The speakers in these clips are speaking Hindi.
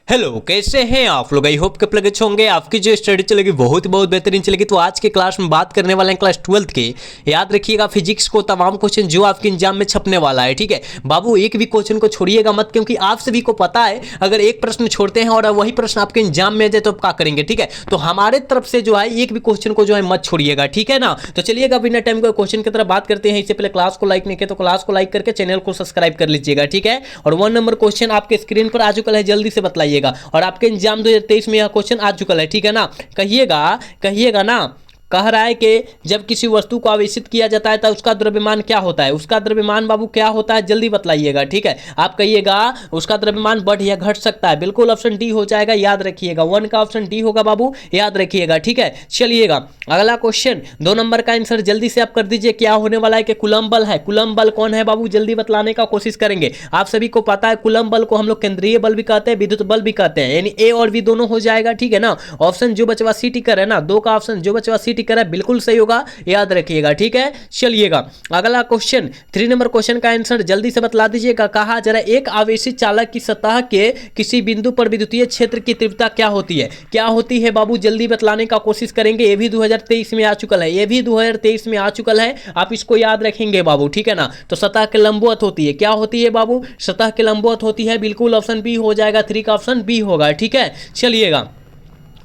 हेलो, कैसे हैं आप लोग। आई होप के अच्छे होंगे। आपकी जो स्टडी चलेगी बहुत बेहतरीन चलेगी। तो आज के क्लास में बात करने वाले हैं क्लास 12th के। याद रखिएगा फिजिक्स को तमाम क्वेश्चन जो आपके एग्जाम में छपने वाला है, ठीक है बाबू। एक भी क्वेश्चन को छोड़िएगा मत, क्योंकि आप सभी को पता है अगर एक प्रश्न छोड़ते हैं और वही प्रश्न आपके एग्जाम में आ जाए तो आप क्या करेंगे, ठीक है। तो हमारे तरफ से जो है एक भी क्वेश्चन को जो है मत छोड़िएगा, ठीक है ना। तो चलिएगा बिना टाइम को क्वेश्चन की तरफ बात करते हैं। इससे पहले क्लास को लाइक नहीं किया तो क्लास को लाइक करके चैनल को सब्सक्राइब कर लीजिएगा, ठीक है। और 1 नंबर क्वेश्चन आपके स्क्रीन पर आ चुका है, जल्दी से बतलाइएगा। और आपके एग्जाम 2023 में यह क्वेश्चन आ चुका है, ठीक है ना। कहिएगा ना। कह रहा है कि जब किसी वस्तु को आवेशित किया जाता है तो उसका द्रव्यमान क्या होता है। उसका द्रव्यमान बाबू क्या होता है, जल्दी बतलाइएगा, ठीक है। आप कहिएगा उसका द्रव्यमान बढ़ या घट सकता है। बिल्कुल ऑप्शन डी हो जाएगा, याद रखिएगा। 1 का ऑप्शन डी होगा बाबू, याद रखिएगा, ठीक है। चलिएगा अगला क्वेश्चन 2 नंबर का आंसर जल्दी से आप कर दीजिए। क्या होने वाला है कि कूलम्ब बल है। कूलम्ब बल कौन है बाबू, जल्दी बतलाने का कोशिश करेंगे। आप सभी को पता है कूलम्ब बल को हम लोग केंद्रीय बल भी कहते हैं, विद्युत बल भी कहते हैं, यानी ए और बी दोनों हो जाएगा, ठीक है ना। ऑप्शन जो बचवा सी टिकर है ना, 2 का ऑप्शन जो बचवा सी टिकर है बिल्कुल सही होगा, याद रखिएगा, ठीक है। चलिएगा अगला क्वेश्चन 3 नंबर क्वेश्चन का आंसर जल्दी से बतला दीजिएगा। कहा जरा एक आवेशित चालक की सतह के किसी बिंदु पर विद्युतीय क्षेत्र की तीव्रता क्या होती है। क्या होती है बाबू, जल्दी बतलाने का कोशिश करेंगे। ये भी 2023 में आ चुका है, ये भी 2023 में आ चुका है। आप इसको याद रखेंगे बाबू, ठीक है ना। तो सतह के लंबवत होती है। क्या होती है बाबू, सतह के लंबवत होती है। बिल्कुल ऑप्शन बी हो जाएगा, 3 का ऑप्शन बी होगा, ठीक है। चलिएगा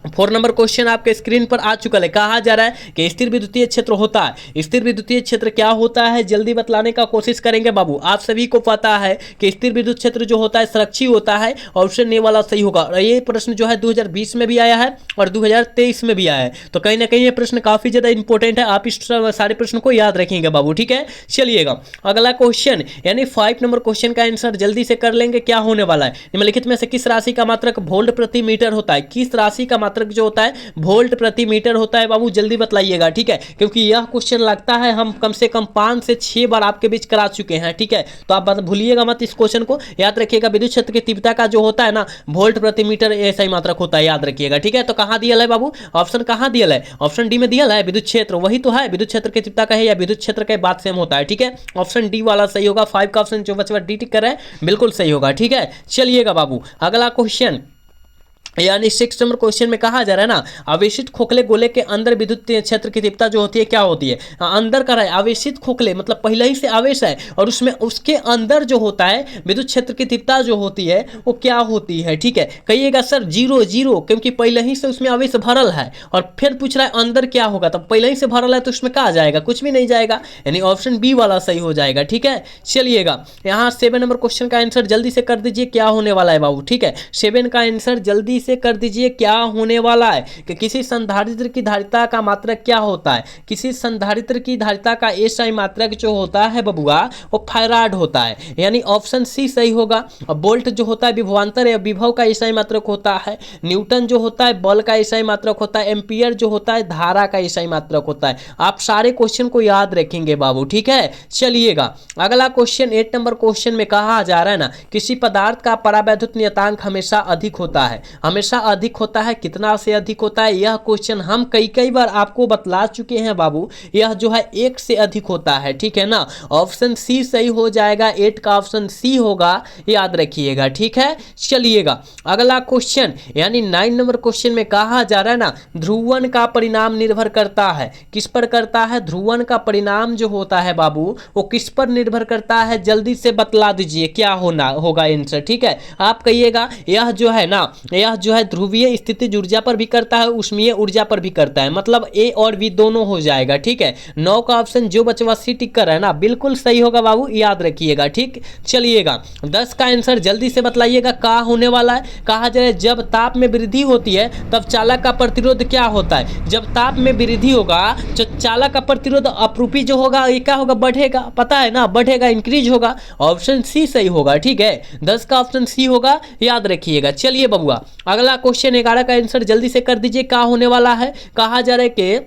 4 नंबर क्वेश्चन आपके स्क्रीन पर आ चुका है। कहा जा रहा है कि स्थिर विद्युतीय क्षेत्र होता है। स्थिर विद्युतीय क्षेत्र क्या होता है, जल्दी बतलाने का कोशिश करेंगे बाबू। आप सभी को पता है कि स्थिर विद्युत क्षेत्र जो होता है संरक्षित होता है। ऑप्शन ए वाला सही होगा। और ये प्रश्न जो है 2020 में भी आया है और 2023 में भी आया है। तो कहीं ना कहीं ये प्रश्न काफी ज्यादा इंपॉर्टेंट है। आप इस सारे प्रश्न को याद रखेंगे बाबू, ठीक है। चलिएगा अगला क्वेश्चन यानी 5 नंबर क्वेश्चन का आंसर जल्दी से कर लेंगे। क्या होने वाला है, निम्नलिखित में से किस राशि का मात्रक वोल्ट प्रति मीटर होता है। किस राशि का मात्रक जो होता है वोल्ट प्रति मीटर होता है बाबू, जल्दी बतलाइएगा, ठीक है। क्योंकि यह क्वेश्चन लगता है हम कम से कम 5 से 6 बार आपके बीच करा चुके हैं, ठीक है। तो आप भूलिएगा मत इस क्वेश्चन को, याद रखिएगा। विद्युत क्षेत्र की तीव्रता का जो होता है ना वोल्ट प्रति मीटर, ऐसा ही मात्रक होता है, याद रखिएगा, ठीक है। तो कहां दिया है बाबू, ऑप्शन कहां दिया है, ऑप्शन डी में दिया है। विद्युत क्षेत्र वही तो है, विद्युत क्षेत्र की तीव्रता का है या विद्युत क्षेत्र के बात सेम होता है, ठीक है। ऑप्शन डी वाला सही होगा। 5 का ऑप्शन जो बचवा डी टिक कर रहा है बिल्कुल सही होगा, ठीक है। चलिएगा बाबू अगला क्वेश्चन यानी 6 नंबर क्वेश्चन में कहा जा रहा है ना आवेशित खोखले गोले के अंदर विद्युत क्षेत्र की तीव्रता जो होती है क्या होती है। अंदर का है आवेशित खोखले, मतलब पहले ही से आवेश है और उसमें उसके अंदर जो होता है विद्युत क्षेत्र की तीव्रता जो होती है वो क्या होती है, ठीक है। कहिएगा सर 0 क्योंकि पहले ही से उसमें आवेश भरल है। और फिर पूछ रहा है अंदर क्या होगा, तब पहले ही से भरल है तो उसमें क्या जाएगा, कुछ भी नहीं जाएगा, यानी ऑप्शन बी वाला सही हो जाएगा, ठीक है। चलिएगा यहाँ 7 नंबर क्वेश्चन का आंसर जल्दी से कर दीजिए। क्या होने वाला है बाबू, ठीक है। 7 का आंसर जल्दी से कर दीजिए। क्या होने वाला है कि किसी संधारित्र की धारिता का मात्रक क्या होता है। किसी संधारित्र की धारिता का एसआई मात्रक जो होता है बबुआ वो फैराड होता है, यानी ऑप्शन सी सही होगा। और वोल्ट जो होता है विभवांतर या विभव का एसआई मात्रक होता है। न्यूटन जो होता है बल का एसआई मात्रक होता है। एम्पियर जो होता है धारा का एसआई मात्रक होता है। आप सारे क्वेश्चन को याद रखेंगे बाबू, ठीक है। चलिएगा अगला क्वेश्चन 8 नंबर क्वेश्चन में कहा जा रहा है ना किसी पदार्थ का परावैद्युत नियतांक हमेशा अधिक होता है। हमेशा अधिक होता है, कितना से अधिक होता है, यह क्वेश्चन हम कई बार आपको बतला चुके हैं बाबू। यह जो है 1 से अधिक होता है, ठीक है ना। ऑप्शन सी सही हो जाएगा, 8 का ऑप्शन सी होगा, याद रखिएगा, ठीक है। चलिएगा अगला क्वेश्चन यानी 9 नंबर क्वेश्चन में कहा जा रहा है ना ध्रुवन का परिणाम निर्भर करता है। किस पर करता है, ध्रुवन का परिणाम जो होता है बाबू वो किस पर निर्भर करता है, जल्दी से बतला दीजिए। क्या होना होगा आंसर, ठीक है। आप कहिएगा यह जो है ना यह जो है ध्रुवीय स्थितिज ऊर्जा पर भी करता है, उष्मीय ऊर्जा पर भी करता है, मतलब ए और बी दोनों हो जाएगा, ठीक है। 9 का ऑप्शन जो बचवा सी टिक कर रहा है ना बिल्कुल सही होगा बाबू, याद रखिएगा, ठीक। चलिएगा 10 का आंसर जल्दी से बतलाइएगा। क्या होने वाला है, कहा जाए जब ताप में वृद्धि होती है तब चालक का प्रतिरोध क्या होता है। जब ताप में वृद्धि होगा तो चालक का प्रतिरोध अपरूपी जो होगा ये क्या होगा, बढ़ेगा, पता है ना, बढ़ेगा, इंक्रीज होगा। ऑप्शन सी सही होगा, ठीक है। 10 का ऑप्शन सी होगा, याद रखिएगा। चलिए बबुआ अगला क्वेश्चन 11 का आंसर जल्दी से कर दीजिए। क्या होने वाला है, कहा जा रहा है कि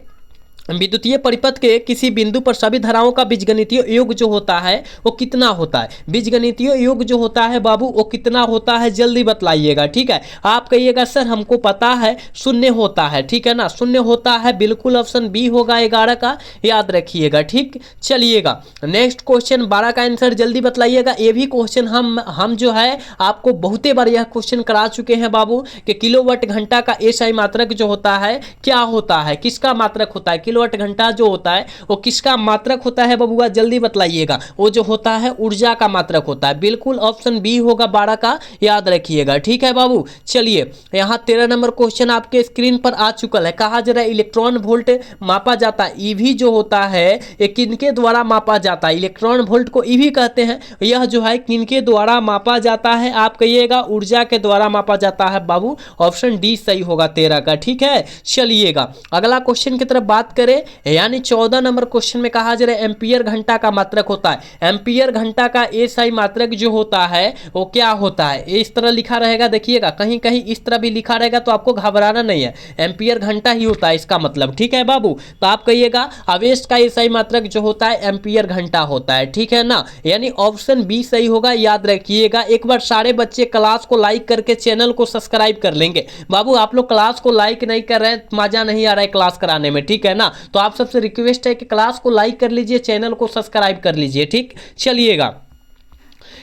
विद्युतीय परिपथ के किसी बिंदु पर सभी धाराओं का बीजगणितीय योग जो होता है वो कितना होता है? बीजगणितीय योग जो होता है बाबू वो कितना होता है, जल्दी बतलाइएगा। ठीक है, आप कहिएगा सर हमको पता है शून्य होता है, ठीक है ना, शून्य होता है, बिल्कुल ऑप्शन बी होगा 11 का, याद रखिएगा। ठीक, चलिएगा नेक्स्ट क्वेश्चन 12 का आंसर जल्दी बतलाइएगा। ये भी क्वेश्चन हम जो है आपको बहुते बार यह क्वेश्चन करा चुके हैं बाबू कि किलोवाट घंटा का एसआई मात्रक जो होता है क्या होता है, किसका मात्रक होता है? किलोवाट घंटा जो होता है वो किसका मात्रक होता है बबुआ, जल्दी बतलाइएगा। वो जो होता है ऊर्जा का मात्रक होता है, बिल्कुल ऑप्शन बी होगा 12 का, याद रखिएगा। ठीक है बाबू, चलिए यहाँ 13 नंबर क्वेश्चन आपके स्क्रीन पर आ चुका है। कहा जरा इलेक्ट्रॉन वोल्ट मापा जाता है, ईवी जो होता है ये किनके द्वारा मापा जाता है? इलेक्ट्रॉन वोल्ट को ईवी कहते हैं। यह जो है किनके द्वारा मापा जाता है? आप कहिएगा ऊर्जा के द्वारा मापा जाता है बाबू, ऑप्शन डी सही होगा 13 का। ठीक है, चलिएगा अगला क्वेश्चन की तरफ बात करें, यानी 14 नंबर क्वेश्चन में कहा जा रहा है एम्पियर घंटा का मात्रक होता है। एम्पियर घंटा का एसआई मात्रक जो होता है वो क्या होता है? इस तरह लिखा रहेगा, देखिएगा कहीं कहीं इस तरह भी लिखा रहेगा तो आपको घबराना नहीं है, एम्पियर घंटा ही होता है इसका मतलब। ठीक है बाबू, तो आप कहिएगा आवेश का एसआई मात्रक जो होता है एम्पियर घंटा होता है। ठीक है ना, यानी ऑप्शन बी सही होगा, याद रखिएगा। एक बार सारे बच्चे क्लास को लाइक करके चैनल को सब्सक्राइब कर लेंगे। बाबू आप लोग क्लास को लाइक नहीं कर रहे हैं, मजा नहीं आ रहा है क्लास कराने में, ठीक है ना, तो आप सबसे रिक्वेस्ट है कि क्लास को लाइक कर लीजिए, चैनल को सब्सक्राइब कर लीजिए। ठीक, चलिएगा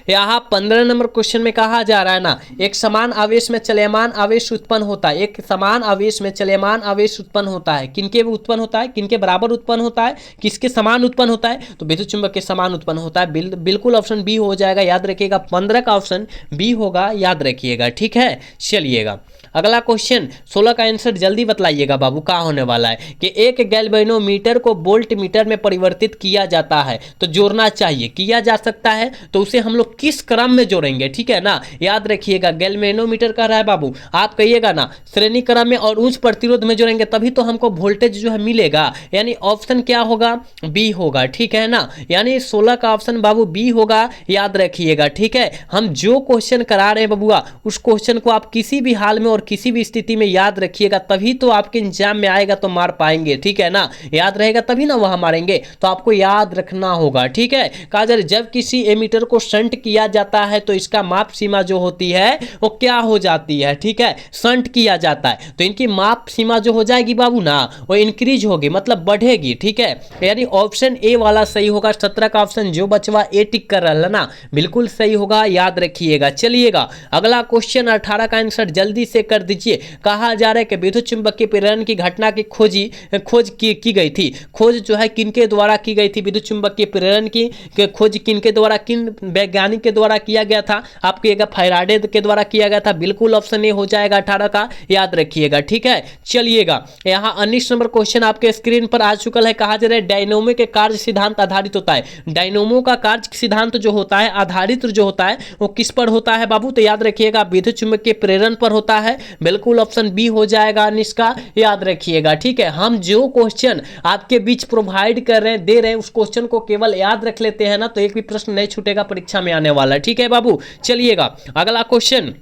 यहाँ 15 नंबर क्वेश्चन में कहा जा रहा है ना, एक समान आवेश में चलयमान आवेश उत्पन्न होता है। एक समान आवेश में चलयमान आवेश उत्पन्न होता है, किनके उत्पन्न होता है, किनके बराबर उत्पन्न होता है, किसके समान उत्पन्न होता है? तो विद्युत चुंबक के समान उत्पन्न होता है। बिल्कुल ऑप्शन बी हो जाएगा, याद रखिएगा 15 का ऑप्शन बी होगा, याद रखिएगा। ठीक है, चलिएगा अगला क्वेश्चन 16 का आंसर जल्दी बतलाइएगा बाबू, क्या होने वाला है कि एक गैल्वेनोमीटर को वोल्ट मीटर में परिवर्तित किया जाता है, तो जोड़ना चाहिए, किया जा सकता है तो उसे हम लोग किस क्रम में जोड़ेंगे? ठीक है ना, याद रखिएगा गैल्वेनोमीटर कह रहा है बाबू, आप कहिएगा ना श्रेणी क्रम में और उच्च प्रतिरोध में जोड़ेंगे तभी तो हमको वोल्टेज जो है मिलेगा, यानी ऑप्शन क्या होगा? बी होगा। ठीक है ना, यानी 16 का ऑप्शन बाबू बी होगा, याद रखिएगा। ठीक है, हम जो क्वेश्चन करा रहे हैं बबुआ उस क्वेश्चन को आप किसी भी हाल में और किसी भी स्थिति में याद रखिएगा, तभी तो आपके एग्जाम में आएगा तो मार पाएंगे। ठीक है ना, याद रहेगा तभी ना वहां मारेंगे, तो आपको याद रखना होगा। ठीक है, कहा जा रहा है जब किसी एमीटर को शंट किया जाता है तो इसका माप सीमा जो होती है वो क्या हो जाती है? ठीक है, शंट किया जाता है तो इनकी माप सीमा जो हो जाएगी बाबू ना वो इंक्रीज होगी, मतलब बढ़ेगी। ठीक है, यानी ऑप्शन ए वाला सही होगा। 17 का ऑप्शन जो बचवा ए टिक कर रहा है ना, बिल्कुल सही होगा, याद रखिएगा। चलिएगा अगला क्वेश्चन 18 का आंसर जल्दी से कर दीजिए। कहा जा रहा है कि विद्युत चुंबकीय प्रेरण की घटना की खोज की गई थी। खोज जो है किनके द्वारा की गई थी? विद्युत चुंबकीय प्रेरण की खोज किनके द्वारा, किन वैज्ञानिक के द्वारा किया गया था? आपको एक फैराडे के द्वारा किया गया था, बिल्कुल ऑप्शन ए हो जाएगा 18 का, याद रखिएगा। ठीक है, चलिएगा यहाँ 19 नंबर क्वेश्चन आपके स्क्रीन पर आ चुका है। कहा जा रहा है डायनोमो के कार्य सिद्धांत आधारित होता है। डायनोमो का कार्य सिद्धांत जो होता है आधारित जो होता है वो किस पर होता है बाबू? तो याद रखिएगा विद्युत चुंबकीय प्रेरण पर होता है, बिल्कुल ऑप्शन बी हो जाएगा इसका, याद रखिएगा। ठीक है, हम जो क्वेश्चन आपके बीच प्रोवाइड कर रहे हैं, दे रहे हैं, उस क्वेश्चन को केवल याद रख लेते हैं ना तो एक भी प्रश्न नहीं छूटेगा परीक्षा में आने वाला है। ठीक है बाबू, चलिएगा अगला क्वेश्चन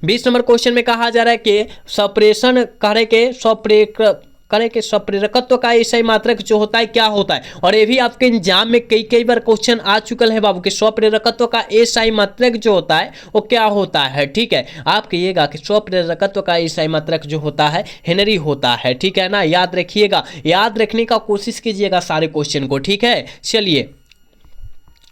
20 नंबर क्वेश्चन में कहा जा रहा है कि सप्रेषण करे के स्वप्रेरकत्व का एसआई मात्रक जो होता है क्या होता है? और ये भी आपके एग्जाम में कई बार क्वेश्चन आ चुका है बाबू कि स्वप्रेरकत्व का एसआई मात्रक जो होता है वो क्या होता है? ठीक है, आप कहिएगा कि स्वप्रेरकत्व का एसआई मात्रक जो होता है हेनरी होता है। ठीक है ना, याद रखिएगा, याद रखने का कोशिश कीजिएगा सारे क्वेश्चन को। ठीक है, चलिए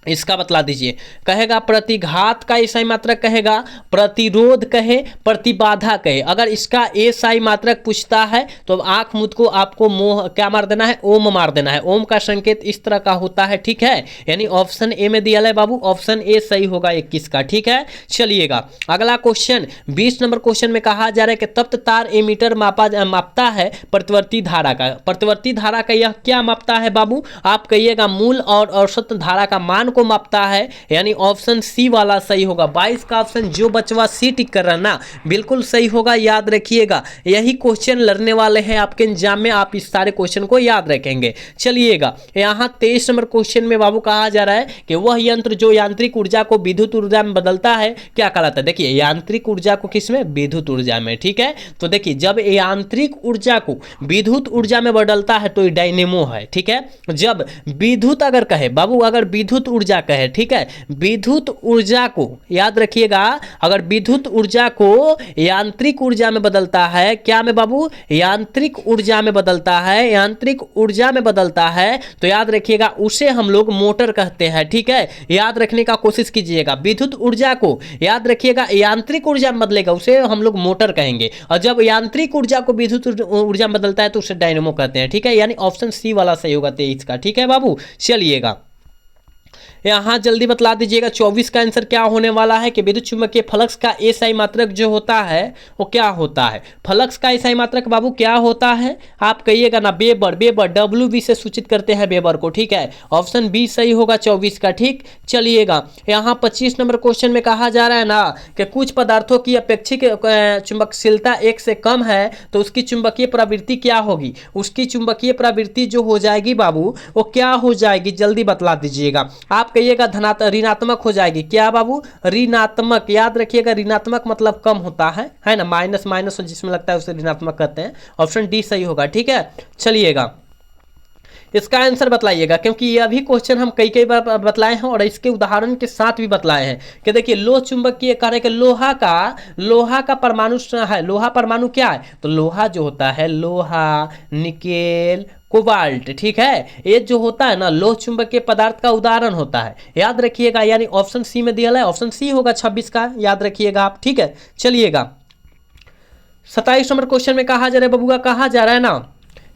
इसका बतला दीजिए। कहेगा प्रतिघात का एसआई मात्रक कहेगा, प्रतिरोध कहे, प्रतिबाधा कहे। अगर इसका एसआई मात्रक पूछता है तो आंख मुद को आपको मोह क्या मार देना है? ओम मार देना है। ओम का संकेत इस तरह का होता है। ठीक है, यानी ऑप्शन ए में दिया है बाबू, ऑप्शन ए सही होगा 21 का। ठीक है, चलिएगा अगला क्वेश्चन 20 नंबर क्वेश्चन में कहा जा रहा है कि तप्त तार एमीटर मापता है प्रतिवर्ती धारा का। प्रतिवर्ती धारा का यह क्या मापता है बाबू? आप कहिएगा मूल और औसत धारा का मान को मापता है, यानी ऑप्शन सी वाला सही होगा। 22 का ऑप्शन जो बचवा सी टिक कर रहा है ना, बिल्कुल सही होगा, याद रखिएगा। यही क्वेश्चन लड़ने वाले हैं आपके एग्जाम में, आप इस सारे क्वेश्चन को याद रखेंगे। चलिएगा, यहाँ 23 नंबर क्वेश्चन में बाबू कहा जा रहा है कि वह यंत्र जो यांत्रिक ऊर्जा को विद्युत ऊर्जा में बदलता है क्या कहलाता है। देखिए, यांत्रिक ऊर्जा को किस में, विद्युत ऊर्जा में, ठीक है। तो देखिए, जब यांत्रिक ऊर्जा को विद्युत ऊर्जा में बदलता है तो ये डायनेमो है, ठीक है। जब विद्युत अगर कहे बाबू, अगर विद्युत ऊर्जा कहे, ठीक है, विद्युत ऊर्जा को याद रखिएगा, अगर विद्युत ऊर्जा को यांत्रिक ऊर्जा में बदलता है, क्या में बाबू, यांत्रिक ऊर्जा में बदलता है, यांत्रिक ऊर्जा में बदलता है, तो याद रखिएगा उसे हम लोग मोटर कहते हैं, ठीक है। याद रखने का कोशिश कीजिएगा, विद्युत ऊर्जा को याद रखिएगा यांत्रिक ऊर्जा में बदलेगा उसे हम लोग मोटर कहेंगे, और जब यांत्रिक ऊर्जा को विद्युत ऊर्जा में बदलता है तो उसे डायनेमो कहते हैं, ठीक है। यानी ऑप्शन सी वाला सही होगा 23 का, ठीक है बाबू। चलिएगा, यहाँ जल्दी बतला दीजिएगा 24 का आंसर क्या होने वाला है कि विद्युत चुम्बकीय फ्लक्स का एसआई मात्रक जो होता है वो क्या होता है। फ्लक्स का एसआई मात्रक बाबू क्या होता है, आप कहिएगा ना, वेबर, वेबर WV से सूचित करते हैं वेबर को, ठीक है। ऑप्शन बी सही होगा 24 का, ठीक। चलिएगा, यहाँ 25 नंबर क्वेश्चन में कहा जा रहा है ना कि कुछ पदार्थों की अपेक्षित चुंबकशीलता 1 से कम है तो उसकी चुंबकीय प्रवृत्ति क्या होगी। उसकी चुंबकीय प्रवृत्ति जो हो जाएगी बाबू वो क्या हो जाएगी, जल्दी बतला दीजिएगा। आप कहिएगा ऋणात्मक हो जाएगी, क्या बाबू, ऋणात्मक। याद रखिएगा, ऋणात्मक मतलब कम होता है ना, माइनस माइनस जिसमें लगता है उसे ऋणात्मक कहते हैं। ऑप्शन डी सही होगा, ठीक है। चलिएगा, इसका आंसर बतलाइएगा, क्योंकि यह भी क्वेश्चन हम कई बार बतलाए हैं और इसके उदाहरण के साथ भी बतलाए हैं कि देखिए, लोह चुंबकीय कार्य के लोहा का परमाणु है, लोहा परमाणु क्या है, तो लोहा जो होता है, लोहा, निकेल, कोबाल्ट, ठीक है, ये जो होता है ना लोह चुंबकीय पदार्थ का उदाहरण होता है, याद रखिएगा। यानी ऑप्शन सी में दिया है, ऑप्शन सी होगा 26 का, याद रखिएगा आप, ठीक है। चलिएगा, 27 नंबर क्वेश्चन में कहा जा रहा है बबुआ, कहा जा रहा है ना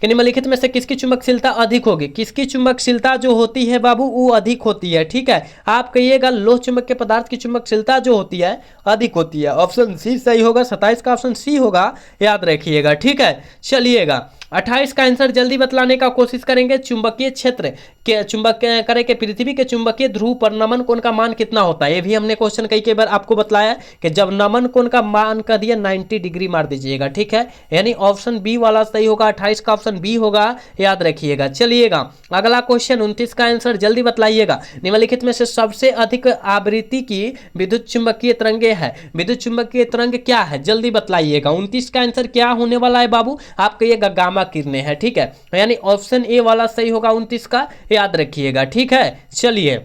कि निम्नलिखित में से किसकी चुंबकशीलता अधिक होगी। किसकी चुंबकशीलता जो होती है बाबू वो अधिक होती है, ठीक है। आप कहिएगा लोह चुंबकीय पदार्थ की चुंबकशीलता जो होती है अधिक होती है। ऑप्शन सी सही होगा, 27 का ऑप्शन सी होगा, याद रखिएगा, ठीक है। चलिएगा, 28 का आंसर जल्दी बतलाने का कोशिश करेंगे। चुंबकीय क्षेत्र के चुंबक करे के पृथ्वी के चुंबकीय ध्रुव पर नमन कोण का मान कितना होता है। ये भी हमने क्वेश्चन कई बार आपको बतलाया कि जब नमन कोण का मान कर दिया 90 डिग्री मार दीजिएगा, ठीक है। यानी ऑप्शन बी वाला सही होगा, 28 का ऑप्शन बी होगा, याद रखिएगा। चलिएगा, अगला क्वेश्चन 29 का आंसर जल्दी बतलाइएगा। निम्नलिखित में से सबसे अधिक आवृत्ति की विद्युत चुंबकीय तरंगे है। विद्युत चुंबकीय तरंग क्या है, जल्दी बतलाइएगा। 29 का आंसर क्या होने वाला है बाबू, आप कहिएगा गामा किरणें है, ठीक है। यानी ऑप्शन ए वाला सही होगा 29 का, याद रखिएगा, ठीक है। चलिए,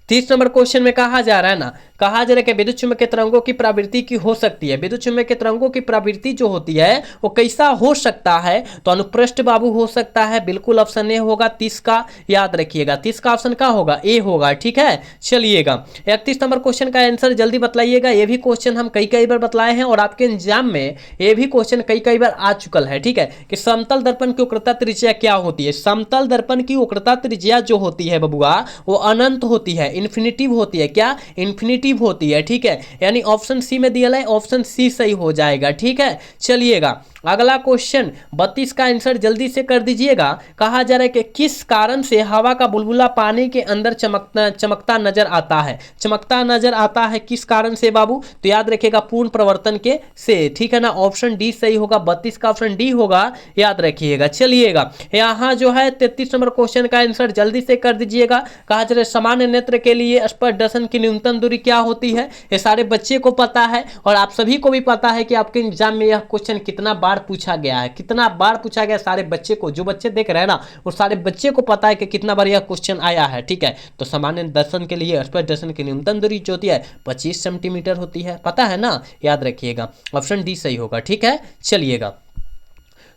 30 नंबर क्वेश्चन में कहा जा रहा है ना, कहा जा रहा है कि विद्युत चुम्बकीय तरंगों की प्रवृत्ति की हो सकती है। विद्युत चुम्बकीय तरंगों की प्रवृत्ति जो होती है वो कैसा हो सकता है, तो अनुप्रस्थ बाबू हो सकता है, बिल्कुल ऑप्शन ए होगा 30 का, याद रखिएगा। 30 का ऑप्शन क्या होगा, ए होगा, ठीक है। चलिएगा, 31 नंबर क्वेश्चन का आंसर जल्दी बतलाइएगा। ये भी क्वेश्चन हम कई बार बतलाए हैं और आपके एग्जाम में ये भी क्वेश्चन कई बार आ चुका है, ठीक है, कि समतल दर्पण की वक्रता त्रिज्या क्या होती है। समतल दर्पण की वक्रता त्रिज्या जो होती है बबुआ वो अनंत होती है, इन्फिनिटिव होती है, क्या, इन्फिनिटिव होती है, ठीक है। यानी ऑप्शन सी में दिया है, ऑप्शन सी सही हो जाएगा, ठीक है। चलिएगा, अगला क्वेश्चन 32 का आंसर जल्दी से कर दीजिएगा। कहा जा रहा है कि किस कारण से हवा का बुलबुला पानी के अंदर चमकता नजर आता है। चमकता नजर आता है किस कारण से बाबू, तो याद रखिएगा पूर्ण प्रवर्तन के से, ठीक है ना। ऑप्शन डी सही होगा, 32 का ऑप्शन डी होगा, याद रखिएगा। चलिएगा, यहाँ जो है 33 नंबर क्वेश्चन का आंसर जल्दी से कर दीजिएगा। कहा जा रहा है सामान्य नेत्र के लिए स्पर्श दर्शन की न्यूनतम दूरी क्या होती है। ये सारे बच्चे को पता है और आप सभी को भी पता है कि आपके एग्जाम में यह क्वेश्चन कितना बार पूछा गया है, कितना बार पूछा गया। सारे बच्चे को, जो बच्चे देख रहे हैं ना, वो सारे बच्चे को पता है कि कितना बार यह क्वेश्चन आया है, ठीक है। तो सामान्य दर्शन के लिए स्पर्श दर्शन की न्यूनतम दूरी जो होती है 25 सेंटीमीटर होती है, पता है ना, याद रखिएगा। ऑप्शन डी सही होगा, ठीक है। चलिएगा,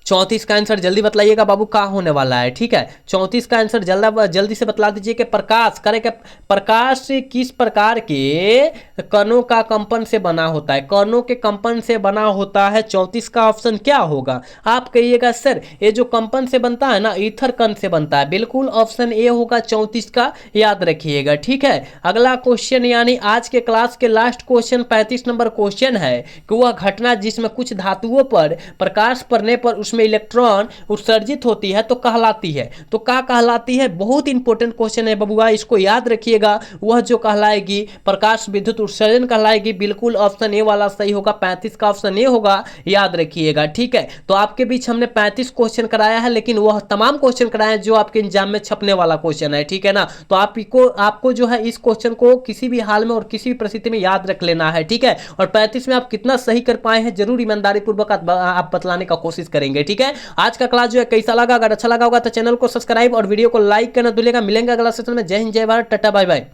34 का आंसर जल्दी बतलाइएगा बाबू, क्या होने वाला है, ठीक है। 34 का आंसर जल्दी से बतला दीजिए कि प्रकाश किस प्रकार के कणों का कंपन से बना होता है। कणों के कंपन से बना होता है। 34 का ऑप्शन क्या होगा, आप कहिएगा सर ये जो कंपन से बनता है ना, ईथर कण से बनता है, बिल्कुल ऑप्शन ए होगा 34 का, याद रखिएगा, ठीक है। अगला क्वेश्चन यानी आज के क्लास के लास्ट क्वेश्चन 35 नंबर क्वेश्चन है कि वह घटना जिसमें कुछ धातुओं पर प्रकाश पड़ने पर उसमें इलेक्ट्रॉन उत्सर्जित होती है तो कहलाती है। तो क्या कहलाती है? बहुत इंपॉर्टेंट क्वेश्चन है बबुआ, इसको याद रखिएगा। वह जो कहलाएगी प्रकाश विद्युत उत्सर्जन कहलाएगी। बिल्कुल ऑप्शन ए वाला सही होगा, 35 का ऑप्शन ए होगा, याद रखिएगा। ठीक है, तो आपके बीच हमने 35 क्वेश्चन कराया है, लेकिन वह तमाम क्वेश्चन कराए हैं जो आपके एग्जाम में छपने वाला क्वेश्चन है। ठीक है ना, तो आपको जो है इस क्वेश्चन को किसी भी हाल में और किसी भी परिस्थिति में याद रख लेना है। ठीक है, और 35 में आप कितना सही कर पाए हैं जरूर ईमानदारी पूर्वक आप बतलाने का कोशिश करेंगे। ठीक है, आज का क्लास जो है कैसा लगा? अगर अच्छा लगा होगा तो चैनल को सब्सक्राइब और वीडियो को लाइक करना भूलिएगा। मिलेंगे अगला सेशन में। जय हिंद, जय भारत, टाटा, बाय बाय।